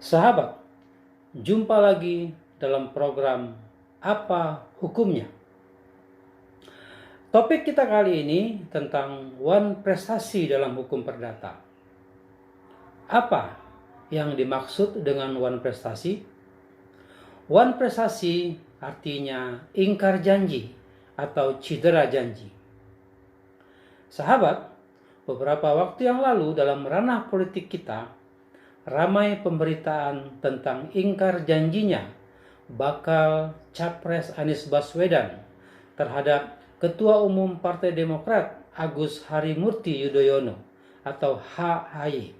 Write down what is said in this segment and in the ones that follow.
Sahabat, jumpa lagi dalam program Apa Hukumnya? Topik kita kali ini tentang wan prestasi dalam hukum perdata. Apa yang dimaksud dengan wan prestasi? Wan prestasi artinya ingkar janji atau cedera janji. Sahabat, beberapa waktu yang lalu dalam ranah politik kita, ramai pemberitaan tentang ingkar janjinya bakal Capres Anies Baswedan terhadap Ketua Umum Partai Demokrat Agus Harimurti Yudhoyono atau AHY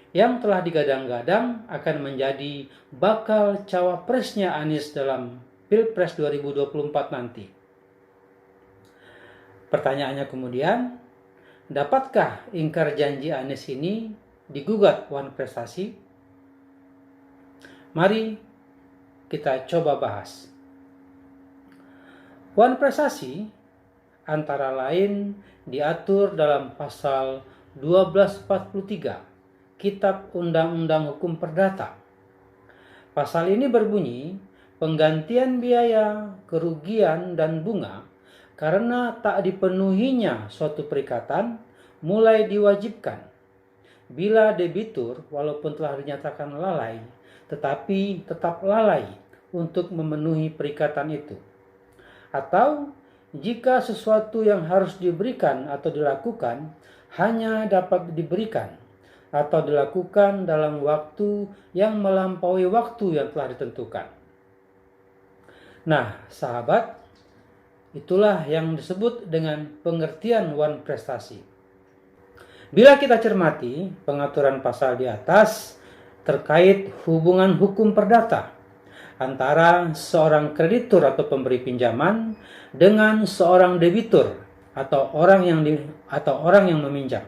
yang telah digadang-gadang akan menjadi bakal cawapresnya Anies dalam Pilpres 2024 nanti. Pertanyaannya kemudian, dapatkah ingkar janji Anies ini digugat wan prestasi? Mari kita coba bahas. Wan prestasi antara lain diatur dalam pasal 1243 Kitab Undang-Undang Hukum Perdata. Pasal ini berbunyi, penggantian biaya, kerugian, dan bunga karena tak dipenuhinya suatu perikatan mulai diwajibkan bila debitur walaupun telah dinyatakan lalai, tetapi tetap lalai untuk memenuhi perikatan itu. Atau jika sesuatu yang harus diberikan atau dilakukan hanya dapat diberikan atau dilakukan dalam waktu yang melampaui waktu yang telah ditentukan. Nah, sahabat, itulah yang disebut dengan pengertian wan prestasi. Bila kita cermati pengaturan pasal di atas terkait hubungan hukum perdata antara seorang kreditur atau pemberi pinjaman dengan seorang debitur atau orang yang meminjam,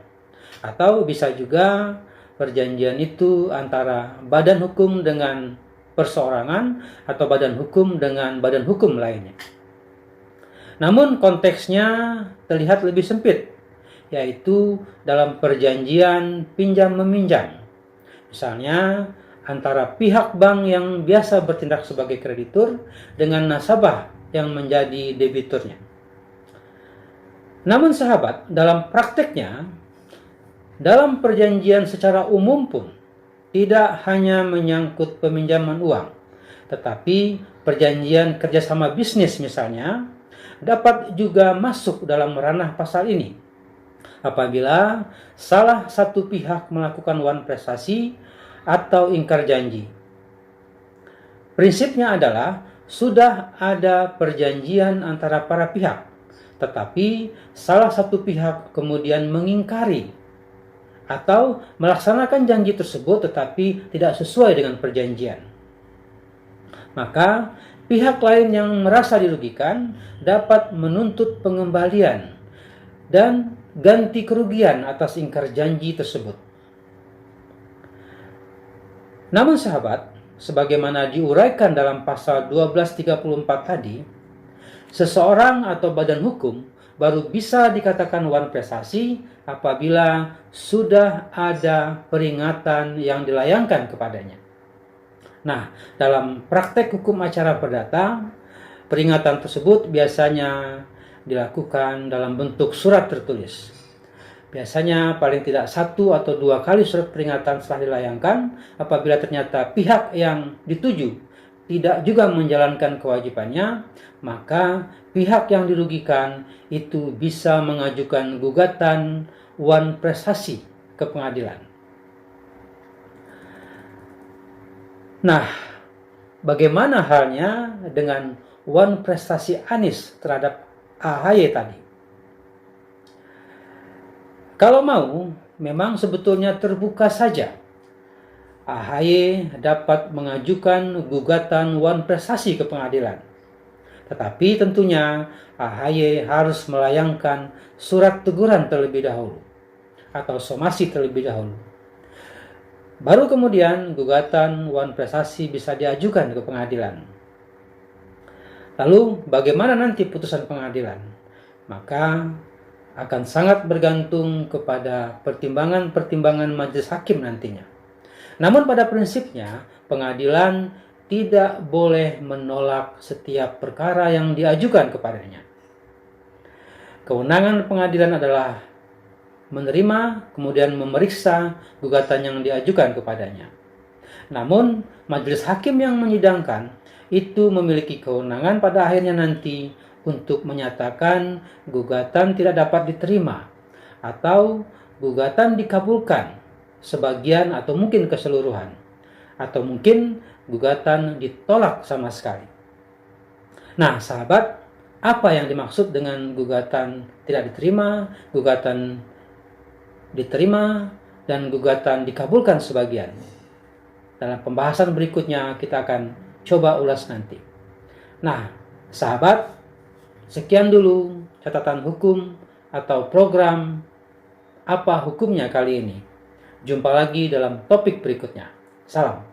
atau bisa juga perjanjian itu antara badan hukum dengan perseorangan atau badan hukum dengan badan hukum lainnya. Namun konteksnya terlihat lebih sempit, yaitu dalam perjanjian pinjam-meminjam. Misalnya antara pihak bank yang biasa bertindak sebagai kreditur dengan nasabah yang menjadi debiturnya. Namun sahabat, dalam prakteknya, dalam perjanjian secara umum pun tidak hanya menyangkut peminjaman uang, tetapi perjanjian kerjasama bisnis misalnya dapat juga masuk dalam ranah pasal ini apabila salah satu pihak melakukan wan prestasi atau ingkar janji. Prinsipnya adalah sudah ada perjanjian antara para pihak, tetapi salah satu pihak kemudian mengingkari atau melaksanakan janji tersebut tetapi tidak sesuai dengan perjanjian. Maka pihak lain yang merasa dirugikan dapat menuntut pengembalian dan ganti kerugian atas ingkar janji tersebut. Namun sahabat, sebagaimana diuraikan dalam pasal 1234 tadi, seseorang atau badan hukum baru bisa dikatakan wan prestasi apabila sudah ada peringatan yang dilayangkan kepadanya. Nah, dalam praktek hukum acara perdata, peringatan tersebut biasanya dilakukan dalam bentuk surat tertulis. Biasanya paling tidak 1 atau 2 kali surat peringatan setelah dilayangkan apabila ternyata pihak yang dituju tidak juga menjalankan kewajibannya, maka pihak yang dirugikan itu bisa mengajukan gugatan wan prestasi ke pengadilan. Nah, bagaimana halnya dengan wan prestasi Anies terhadap AHY tadi? Kalau mau, memang sebetulnya terbuka saja. AHY dapat mengajukan gugatan wan prestasi ke pengadilan. Tetapi tentunya AHY harus melayangkan surat teguran terlebih dahulu atau somasi terlebih dahulu. Baru kemudian gugatan wan prestasi bisa diajukan ke pengadilan. Lalu bagaimana nanti putusan pengadilan? Maka akan sangat bergantung kepada pertimbangan-pertimbangan majelis hakim nantinya. Namun pada prinsipnya, pengadilan tidak boleh menolak setiap perkara yang diajukan kepadanya. Kewenangan pengadilan adalah menerima kemudian memeriksa gugatan yang diajukan kepadanya. Namun, majelis hakim yang menyidangkan itu memiliki kewenangan pada akhirnya nanti untuk menyatakan gugatan tidak dapat diterima atau gugatan dikabulkan sebagian atau mungkin keseluruhan, atau mungkin gugatan ditolak sama sekali. Nah, sahabat, apa yang dimaksud dengan gugatan tidak diterima, gugatan diterima, dan gugatan dikabulkan sebagian? Dalam pembahasan berikutnya kita akan coba ulas nanti. Nah, sahabat, sekian dulu catatan hukum atau program Apa Hukumnya kali ini. Jumpa lagi dalam topik berikutnya. Salam.